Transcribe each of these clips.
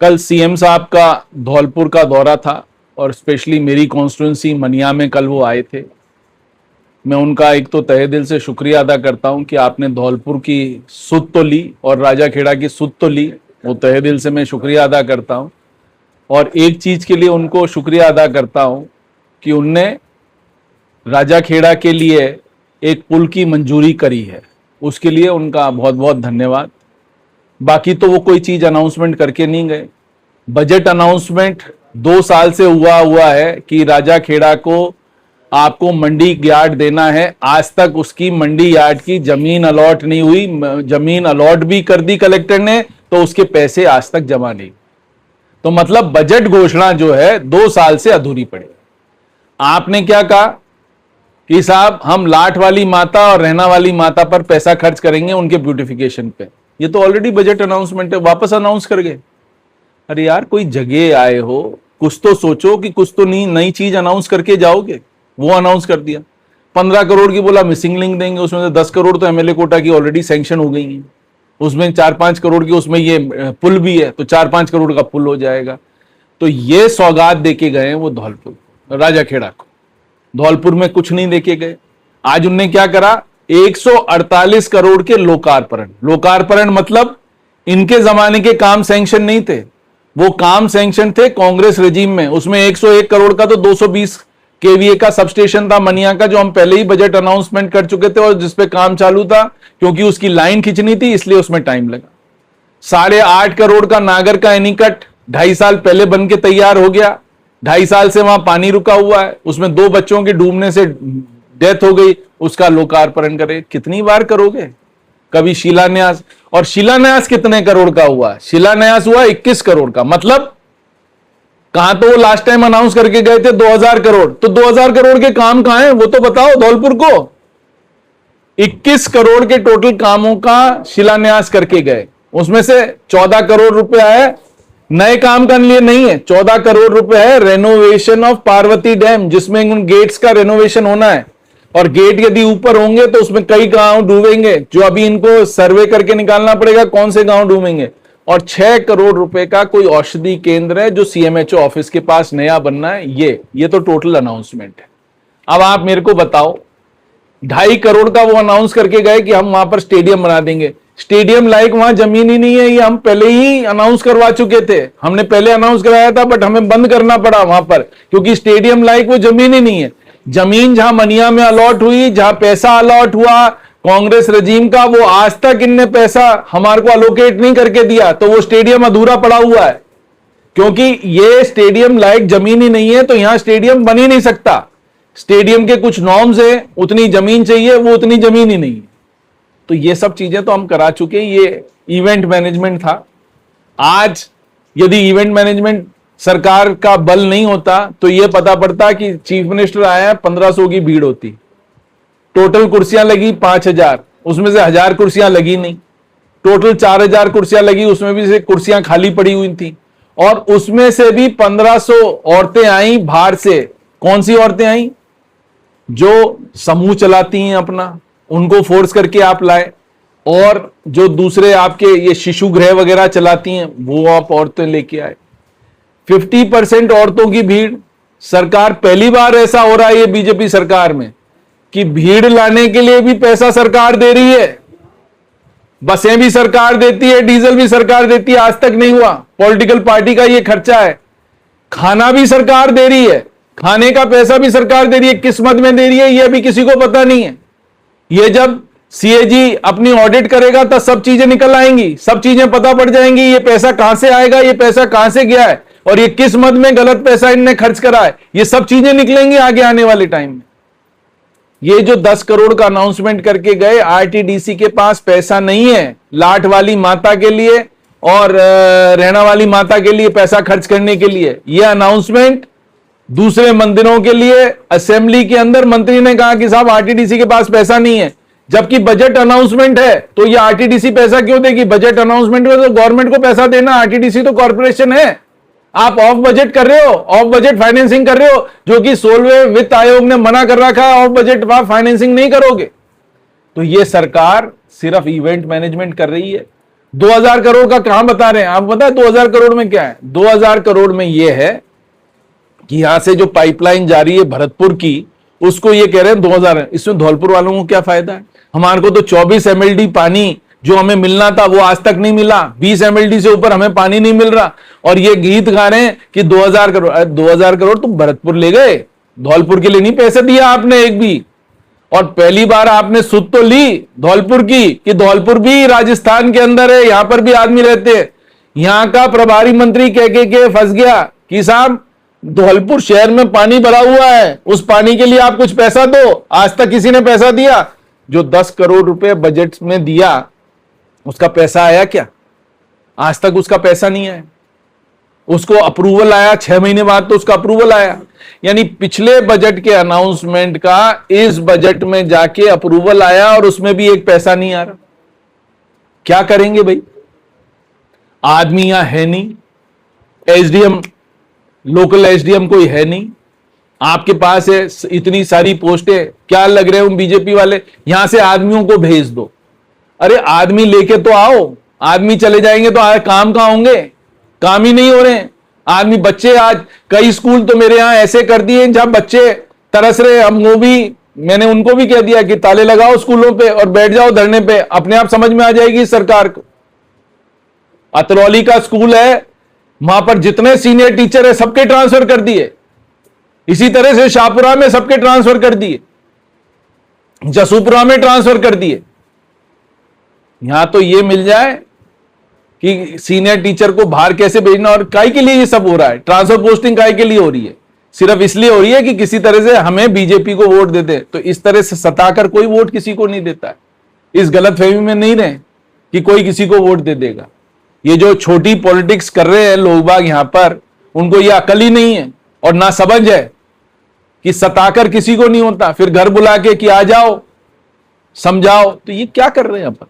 कल सीएम साहब का धौलपुर का दौरा था और स्पेशली मेरी कॉन्स्टिट्यूंसी मनिया में कल वो आए थे। मैं उनका एक तो तहे दिल से शुक्रिया अदा करता हूं कि आपने धौलपुर की सुध तो ली और राजाखेड़ा की सुध तो ली, वो तहे दिल से मैं शुक्रिया अदा करता हूं। और एक चीज के लिए उनको शुक्रिया अदा करता हूं कि उनने राजाखेड़ा के लिए एक पुल की मंजूरी करी है, उसके लिए उनका बहुत बहुत धन्यवाद। बाकी तो वो कोई चीज अनाउंसमेंट करके नहीं गए। बजट अनाउंसमेंट 2 साल से हुआ है कि राजाखेड़ा को आपको मंडी यार्ड देना है, आज तक उसकी मंडी यार्ड की जमीन अलॉट नहीं हुई। जमीन अलॉट भी कर दी कलेक्टर ने तो उसके पैसे आज तक जमा नहीं। तो मतलब बजट घोषणा जो है 2 साल से अधूरी पड़ी। आपने क्या कहा कि साहब हम लाठ वाली माता और रहना वाली माता पर पैसा खर्च करेंगे उनके ब्यूटिफिकेशन पे। ये तो ऑलरेडी बजट अनाउंसमेंट है, वापस अनाउंस कर गए। अरे यार कोई जगह आए हो, कुछ तो सोचो कि कुछ तो नई चीज अनाउंस करके जाओगे। वो अनाउंस कर दिया। 15 करोड़ की बोला मिसिंग लिंक देंगे, उसमें से 10 करोड़ तो एमएलए कोटा की ऑलरेडी सैंक्शन हो गई है। उसमें 4-5 करोड़ की उसमें ये पुल भी है, तो 4-5 करोड़ का पुल हो जाएगा। तो ये सौगात देके गए हैं वो धौलपुर राजाखेड़ा को। धौलपुर में कुछ नहीं देके गए। आज उनने क्या करा, 148 करोड़ के लोकार्पण मतलब इनके जमाने के काम सैंक्शन नहीं थे, वो काम सैंक्शन थे कांग्रेस रेजिम में। उसमें 101 करोड़ का तो 220 केवीए का सबस्टेशन था मनिया का, जो हम पहले ही बजट अनाउंसमेंट कर चुके थे और जिसपे काम चालू था, क्योंकि उसकी लाइन खींचनी थी इसलिए उसमें टाइम लगा। 8.5 करोड़ का नागर का एनीकट 2.5 साल पहले बन के तैयार हो गया। 2.5 साल से वहां पानी रुका हुआ है, उसमें 2 बच्चों के डूबने से डेथ हो गई, उसका लोकार्पण करे। कितनी बार करोगे? कभी शिलान्यास, और शिलान्यास कितने करोड़ का हुआ? शिलान्यास हुआ 21 करोड़ का। मतलब कहां तो वो लास्ट टाइम अनाउंस करके गए थे 2000 करोड़, तो 2000 करोड़ के काम कहां हैं वो तो बताओ धौलपुर को। 21 करोड़ के टोटल कामों का शिलान्यास करके गए, उसमें से 14 करोड़ रुपए है नए काम के लिए नहीं है, 14 करोड़ रुपए है रेनोवेशन ऑफ पार्वती डैम, जिसमें उन गेट्स का रेनोवेशन होना है। और गेट यदि ऊपर होंगे तो उसमें कई गांव डूबेंगे, जो अभी इनको सर्वे करके निकालना पड़ेगा कौन से गांव डूबेंगे। और 6 करोड़ रुपए का कोई औषधि केंद्र है जो सीएमएचओ ऑफिस के पास नया बनना है। ये तो टोटल अनाउंसमेंट है। अब आप मेरे को बताओ, 2.5 करोड़ का वो अनाउंस करके गए कि हम वहां पर स्टेडियम बना देंगे। स्टेडियम लायक वहां जमीन ही नहीं है, ये हम पहले ही अनाउंस करवा चुके थे। हमने पहले अनाउंस कराया था, बट हमें बंद करना पड़ा वहां पर, क्योंकि स्टेडियम लायक वो जमीन ही नहीं है। जमीन जहां मनिया में अलॉट हुई, जहां पैसा अलॉट हुआ कांग्रेस रजीम का, वो आज तक इनने पैसा हमारे को अलोकेट नहीं करके दिया, तो वो स्टेडियम अधूरा पड़ा हुआ है। क्योंकि ये स्टेडियम लायक जमीन ही नहीं है, तो यहां स्टेडियम बन ही नहीं सकता। स्टेडियम के कुछ नॉर्म्स है, उतनी जमीन चाहिए, वो उतनी जमीन ही नहीं है। तो ये सब चीजें तो हम करा चुके हैं। ये इवेंट मैनेजमेंट था। आज यदि इवेंट मैनेजमेंट सरकार का बल नहीं होता तो ये पता पड़ता कि चीफ मिनिस्टर आया है 1500 की भीड़ होती। टोटल कुर्सियां लगी 5000, उसमें से 1000 कुर्सियां लगी नहीं। टोटल 4000 कुर्सियां लगी, उसमें भी से कुर्सियां खाली पड़ी हुई थी। और उसमें से भी 1500 औरतें आई बाहर से। कौन सी औरतें आई? जो समूह चलाती हैं अपना, उनको फोर्स करके आप लाए। और जो दूसरे आपके ये शिशु गृह वगैरह चलाती हैं, वो आप औरतें लेके आए। 50% औरतों की भीड़। सरकार पहली बार ऐसा हो रहा है ये बीजेपी सरकार में कि भीड़ लाने के लिए भी पैसा सरकार दे रही है। बसें भी सरकार देती है, डीजल भी सरकार देती है, आज तक नहीं हुआ। पॉलिटिकल पार्टी का ये खर्चा है। खाना भी सरकार दे रही है, खाने का पैसा भी सरकार दे रही है। किस मद में दे रही है ये अभी किसी को पता नहीं है। ये जब सीएजी अपनी ऑडिट करेगा तब सब चीजें निकल आएंगी, सब चीजें पता पड़ जाएंगी। ये पैसा कहां से आएगा, ये पैसा कहां से गया है, और ये किस मद में गलत पैसा इनने खर्च करा है, ये सब चीजें निकलेंगी आगे आने वाले टाइम में। ये जो 10 करोड़ का अनाउंसमेंट करके गए, आरटीडीसी के पास पैसा नहीं है लाठ वाली माता के लिए और रहना वाली माता के लिए पैसा खर्च करने के लिए। यह अनाउंसमेंट दूसरे मंदिरों के लिए असेंबली के अंदर मंत्री ने कहा कि साहब आरटीडीसी के पास पैसा नहीं है, जबकि बजट अनाउंसमेंट है। तो ये आरटीडीसी पैसा क्यों देगी? बजट अनाउंसमेंट में तो गवर्नमेंट को पैसा देना, आरटीडीसी तो कॉर्पोरेशन है। आप ऑफ बजट कर रहे हो, ऑफ बजट फाइनेंसिंग कर रहे हो, जो कि 16वें वित्त आयोग ने मना कर रखा है, ऑफ बजट फाइनेंसिंग नहीं करोगे। तो ये सरकार सिर्फ इवेंट मैनेजमेंट कर रही है। 2000 करोड़ का कहां बता रहे हैं आप? पता है 2000 करोड़ में क्या है? 2000 करोड़ में यह है कि यहां से जो पाइपलाइन जा रही है भरतपुर की, उसको ये कह रहे हैं 2000 है। इसमें धौलपुर वालों को क्या फायदा है? हमारे को तो 24 MLD पानी जो हमें मिलना था वो आज तक नहीं मिला, 20 MLD से ऊपर हमें पानी नहीं मिल रहा, और ये गीत गा रहे हैं कि 2000 करोड़। 2000 करोड़ तुम भरतपुर ले गए, धौलपुर के लिए नहीं पैसे दिया आपने एक भी। और पहली बार आपने सुध तो ली धौलपुर की कि धौलपुर भी राजस्थान के अंदर है, यहां पर भी आदमी रहते हैं। यहां का प्रभारी मंत्री कह के फंस गया कि साहब धौलपुर शहर में पानी भरा हुआ है, उस पानी के लिए आप कुछ पैसा दो। आज तक किसी ने पैसा दिया? जो 10 करोड़ रुपए बजट में दिया उसका पैसा आया क्या? आज तक उसका पैसा नहीं आया। उसको अप्रूवल आया 6 महीने बाद, तो उसका अप्रूवल आया। यानी पिछले बजट के अनाउंसमेंट का इस बजट में जाके अप्रूवल आया और उसमें भी एक पैसा नहीं आ रहा। क्या करेंगे भाई? आदमी यहां है नहीं, एसडीएम, लोकल एसडीएम कोई है नहीं, आपके पास है इतनी सारी पोस्टें, क्या लग रहे हो बीजेपी वाले यहां से आदमियों को भेज दो। अरे आदमी लेके तो आओ, आदमी चले जाएंगे तो काम कहां होंगे? काम ही नहीं हो रहे हैं आदमी। बच्चे आज कई स्कूल तो मेरे यहां ऐसे कर दिए जहां बच्चे तरस रहे। हम वो भी, मैंने उनको भी कह दिया कि ताले लगाओ स्कूलों पे और बैठ जाओ धरने पे, अपने आप समझ में आ जाएगी सरकार को। अतरौली का स्कूल है, वहां पर जितने सीनियर टीचर है सबके ट्रांसफर कर दिए। इसी तरह से शाहपुरा में सबके ट्रांसफर कर दिए, जसूपुरा में ट्रांसफर कर दिए। यहां तो ये मिल जाए कि सीनियर टीचर को बाहर कैसे भेजना। और काय के लिए ये सब हो रहा है? ट्रांसफर पोस्टिंग काय के लिए हो रही है? सिर्फ इसलिए हो रही है कि किसी तरह से हमें बीजेपी को वोट देते। तो इस तरह से सताकर कोई वोट किसी को नहीं देता है। इस गलतफहमी में नहीं रहे कि कोई किसी को वोट दे देगा। ये जो छोटी पॉलिटिक्स कर रहे हैं लोग बाग यहां पर, उनको ये अकल ही नहीं है और ना समझ है कि सताकर किसी को नहीं होता, फिर घर बुला के कि आ जाओ समझाओ। तो ये क्या कर रहे हैं यहां पर?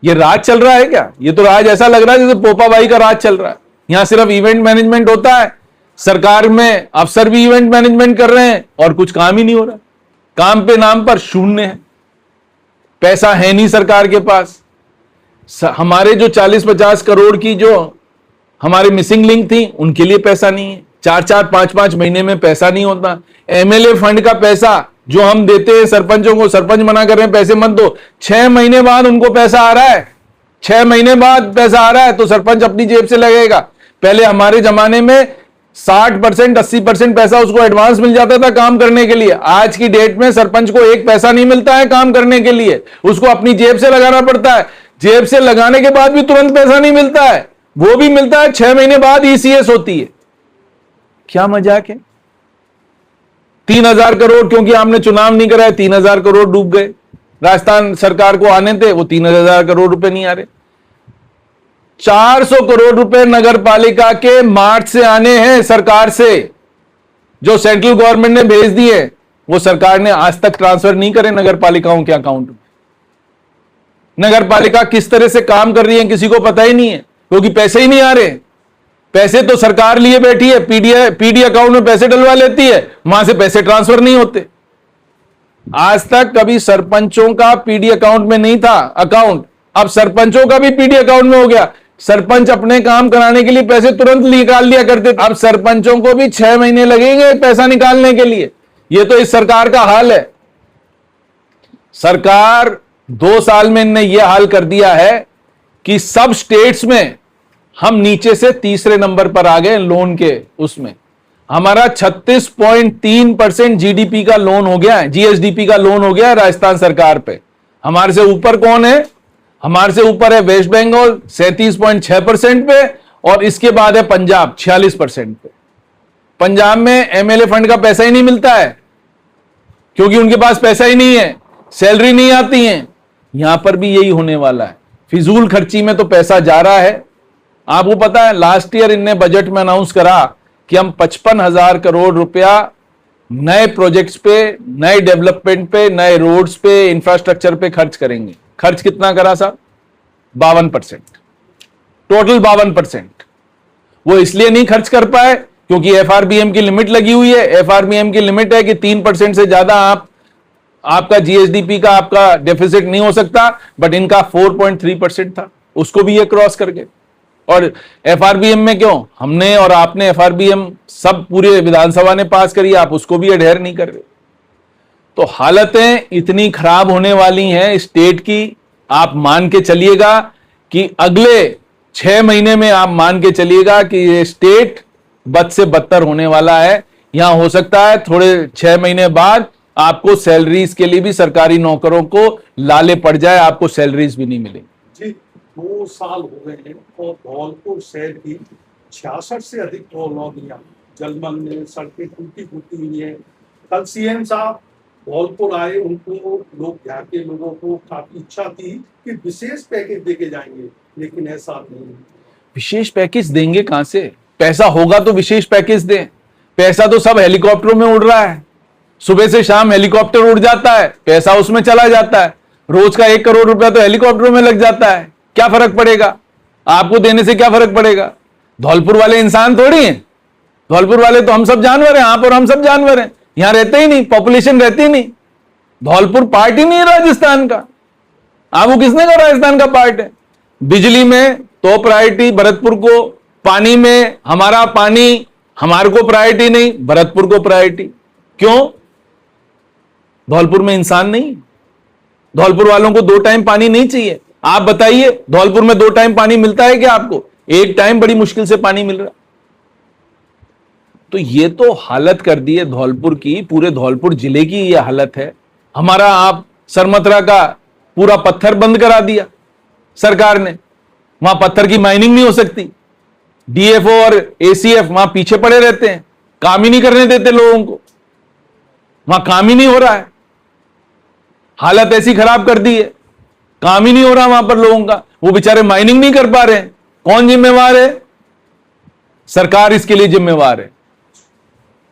ये राज चल रहा है क्या? ये तो राज ऐसा लग रहा है जैसे पोपा भाई का राज चल रहा है। यहां सिर्फ इवेंट मैनेजमेंट होता है, सरकार में अफसर भी इवेंट मैनेजमेंट कर रहे हैं और कुछ काम ही नहीं हो रहा। काम पे नाम पर शून्य है, पैसा है नहीं सरकार के पास। हमारे जो 40-50 करोड़ की जो हमारे मिसिंग लिंक थी उनके लिए पैसा नहीं है। 4-4, 5-5 महीने में पैसा नहीं होता। एमएलए फंड का पैसा जो हम देते हैं सरपंचों को, सरपंच मना कर रहे हैं पैसे मत दो, 6 महीने बाद उनको पैसा आ रहा है। 6 महीने बाद पैसा आ रहा है तो सरपंच अपनी जेब से लगेगा। पहले हमारे जमाने में 60%, 80% पैसा उसको एडवांस मिल जाता था काम करने के लिए। आज की डेट में सरपंच को एक पैसा नहीं मिलता है काम करने के लिए, उसको अपनी जेब से लगाना पड़ता है। जेब से लगाने के बाद भी तुरंत पैसा नहीं मिलता है, वो भी मिलता है 6 महीने बाद ईसीएस होती है। क्या मजाक है? 3000 करोड़ क्योंकि आपने चुनाव नहीं कराया, 3000 करोड़ डूब गए। राजस्थान सरकार को आने थे, वो 3000 करोड़ रुपए नहीं आ रहे। 400 करोड़ रुपए नगर पालिका के मार्च से आने हैं सरकार से, जो सेंट्रल गवर्नमेंट ने भेज दिए, वो सरकार ने आज तक ट्रांसफर नहीं करे नगर पालिकाओं के अकाउंट में। नगर पालिका किस तरह से काम कर रही है किसी को पता ही नहीं है, क्योंकि पैसे ही नहीं आ रहे। पैसे तो सरकार लिए बैठी है, पीडी अकाउंट में पैसे डलवा लेती है, वहां से पैसे ट्रांसफर नहीं होते। आज तक कभी सरपंचों का पीडी अकाउंट में नहीं था अकाउंट, अब सरपंचों का भी पीडी अकाउंट में हो गया। सरपंच अपने काम कराने के लिए पैसे तुरंत निकाल लिया करते, अब सरपंचों को भी 6 महीने लगेंगे पैसा निकालने के लिए। यह तो इस सरकार का हाल है। सरकार 2 साल में इनने यह हाल कर दिया है कि सब स्टेट्स में हम नीचे से तीसरे नंबर पर आ गए लोन के। उसमें हमारा 36.3% जीडीपी का लोन हो गया है, जीएसडीपी का लोन हो गया है राजस्थान सरकार पे। हमारे से ऊपर कौन है? हमारे से ऊपर है वेस्ट बंगाल 37.6% पे, और इसके बाद है पंजाब 46% पे। पंजाब में एमएलए फंड का पैसा ही नहीं मिलता है, क्योंकि उनके पास पैसा ही नहीं है, सैलरी नहीं आती है। यहां पर भी यही होने वाला है, फिजूल खर्ची में तो पैसा जा रहा है। आपको पता है लास्ट ईयर इनने बजट में अनाउंस करा कि हम 55,000 करोड़ रुपया नए प्रोजेक्ट्स पे, नए डेवलपमेंट पे, नए रोड्स पे, इंफ्रास्ट्रक्चर पे खर्च करेंगे। खर्च कितना करा साहब? 52%, टोटल 52%। वो इसलिए नहीं खर्च कर पाए क्योंकि एफआरबीएम की लिमिट लगी हुई है। एफआरबीएम की लिमिट है कि 3% से ज्यादा आपका जीएसडीपी का आपका डेफिसिट नहीं हो सकता, बट इनका 4.3% था। उसको भी ये क्रॉस कर गए। और एफआरबीएम में क्यों, हमने और आपने एफआरबीएम सब पूरे विधानसभा ने पास करी, आप उसको भी अडेयर नहीं कर रहे। तो हालतें इतनी खराब होने वाली हैं स्टेट की, आप मान के चलिएगा कि अगले 6 महीने में आप मान के चलिएगा कि ये स्टेट बद से बदतर होने वाला है। यहां हो सकता है थोड़े 6 महीने बाद आपको सैलरीज के लिए भी सरकारी नौकरों को लाले पड़ जाए, आपको सैलरीज भी नहीं मिलेंगी। जी 2 साल हो गए हैं और धौलपुर शहर की 66 से अधिक कॉलोनियां जलमग्न में, सड़कें टूटी फूटी हुई हैं। कल सीएम साहब धौलपुर आए, उनको लोग यहाँ के लोगों को काफी इच्छा थी कि विशेष पैकेज देके जाएंगे, लेकिन ऐसा नहीं। विशेष पैकेज देंगे कहां से? पैसा होगा तो विशेष पैकेज दें। पैसा तो सब हेलीकॉप्टरों में उड़ रहा है, सुबह से शाम हेलीकॉप्टर उड़ जाता है, पैसा उसमें चला जाता है। रोज का 1 करोड़ रुपया तो हेलीकॉप्टरों में लग जाता है। क्या फर्क पड़ेगा आपको देने से? क्या फर्क पड़ेगा? धौलपुर वाले इंसान थोड़ी हैं, धौलपुर वाले तो हम सब जानवर हैं, आप और हम सब जानवर हैं। यहां रहते ही नहीं, पॉपुलेशन रहती ही नहीं। धौलपुर पार्ट ही नहीं है राजस्थान का। आपको किसने कहा राजस्थान का पार्ट है? बिजली में तो प्रायोरिटी भरतपुर को, पानी में हमारा पानी हमारे को प्रायोरिटी नहीं, भरतपुर को प्रायोरिटी। क्यों? धौलपुर में इंसान नहीं, धौलपुर वालों को 2 टाइम पानी नहीं चाहिए। आप बताइए धौलपुर में 2 टाइम पानी मिलता है क्या आपको? 1 टाइम बड़ी मुश्किल से पानी मिल रहा। तो ये तो हालत कर दी है धौलपुर की, पूरे धौलपुर जिले की ये हालत है। हमारा आप सरमथरा का पूरा पत्थर बंद करा दिया सरकार ने, वहां पत्थर की माइनिंग नहीं हो सकती। डीएफओ और एसीएफ वहां पीछे पड़े रहते हैं, काम ही नहीं करने देते लोगों को, वहां काम ही नहीं हो रहा है। हालत ऐसी खराब कर दी है, काम ही नहीं हो रहा वहां पर लोगों का, वो बेचारे माइनिंग नहीं कर पा रहे हैं। कौन जिम्मेवार है? सरकार इसके लिए जिम्मेवार है।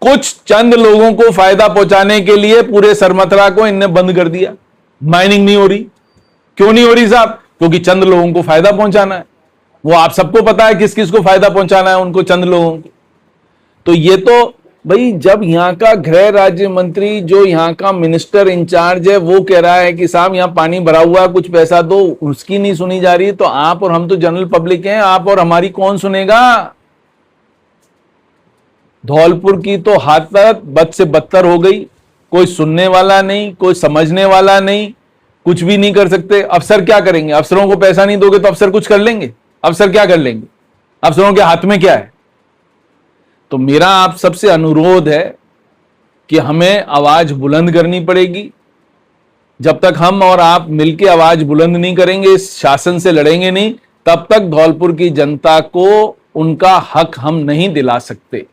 कुछ चंद लोगों को फायदा पहुंचाने के लिए पूरे सरमथरा को इनने बंद कर दिया। माइनिंग नहीं हो रही। क्यों नहीं हो रही साहब? क्योंकि चंद लोगों को फायदा पहुंचाना है। वो आप सबको पता है किस किस को फायदा पहुंचाना है, उनको चंद लोगों को। तो ये तो भाई, जब यहां का गृह राज्य मंत्री जो यहां का मिनिस्टर इंचार्ज है वो कह रहा है कि साहब यहां पानी भरा हुआ है, कुछ पैसा दो, उसकी नहीं सुनी जा रही, तो आप और हम तो जनरल पब्लिक हैं, आप और हमारी कौन सुनेगा? धौलपुर की तो हालत बद से बदतर हो गई। कोई सुनने वाला नहीं, कोई समझने वाला नहीं, कुछ भी नहीं कर सकते। अफसर क्या करेंगे? अफसरों को पैसा नहीं दोगे तो अफसर कुछ कर लेंगे? अफसर क्या कर लेंगे? अफसरों के हाथ में क्या है? तो मेरा आप सबसे अनुरोध है कि हमें आवाज बुलंद करनी पड़ेगी। जब तक हम और आप मिलकर आवाज बुलंद नहीं करेंगे, इस शासन से लड़ेंगे नहीं, तब तक धौलपुर की जनता को उनका हक हम नहीं दिला सकते।